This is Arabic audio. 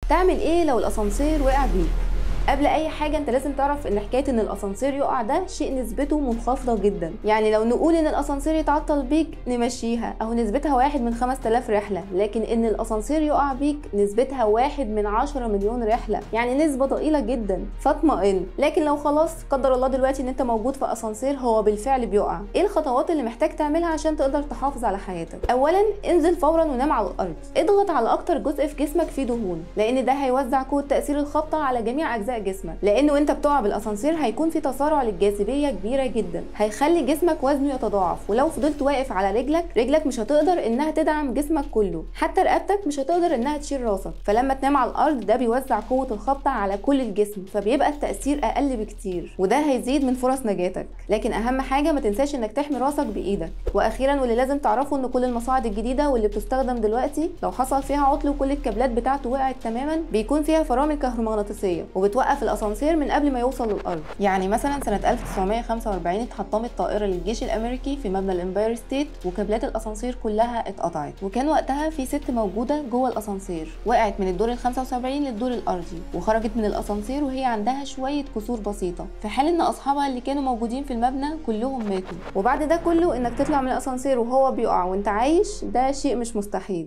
تعمل ايه لو الاسانسير وقع بيك؟ قبل اي حاجه انت لازم تعرف ان حكايه ان الاسانسير يقع ده شيء نسبته منخفضه جدا. يعني لو نقول ان الاسانسير يتعطل بيك نمشيها، او نسبتها 1 من 5000 رحله، لكن ان الاسانسير يقع بيك نسبتها 1 من 10 مليون رحله، يعني نسبه ضئيله جدا. فاطمئن. لكن لو خلاص قدر الله دلوقتي ان انت موجود في اسانسير هو بالفعل بيقع، ايه الخطوات اللي محتاج تعملها عشان تقدر تحافظ على حياتك؟ اولا انزل فورا ونام على الارض. اضغط على اكتر جزء في جسمك فيه دهون، لان ده هيوزع قوه تاثير الخبطه على جميع اجزاء جسمك. لانه انت بتقع بالاسانسير هيكون في تسارع للجاذبيه كبيره جدا، هيخلي جسمك وزنه يتضاعف، ولو فضلت واقف على رجلك مش هتقدر انها تدعم جسمك كله، حتى رقبتك مش هتقدر انها تشيل راسك. فلما تنام على الارض ده بيوزع قوه الخبطه على كل الجسم، فبيبقى التاثير اقل بكتير، وده هيزيد من فرص نجاتك. لكن اهم حاجه ما تنساش انك تحمي راسك بايدك. واخيرا واللي لازم تعرفه ان كل المصاعد الجديده واللي بتستخدم دلوقتي لو حصل فيها عطل وكل الكابلات بتاعته وقعت تماما بيكون فيها فرامل كهرومغناطيسيه وبتوقف الاسانسير من قبل ما يوصل للارض. يعني مثلا سنه 1945 اتحطمت طائره للجيش الامريكي في مبنى الامباير ستيت وكابلات الاسانسير كلها اتقطعت، وكان وقتها في ست موجوده جوه الاسانسير وقعت من الدور ال 75 للدور الارضي، وخرجت من الاسانسير وهي عندها شويه كسور بسيطه، في حال ان اصحابها اللي كانوا موجودين في المبنى كلهم ماتوا. وبعد ده كله انك تطلع من الاسانسير وهو بيقع وانت عايش ده شيء مش مستحيل.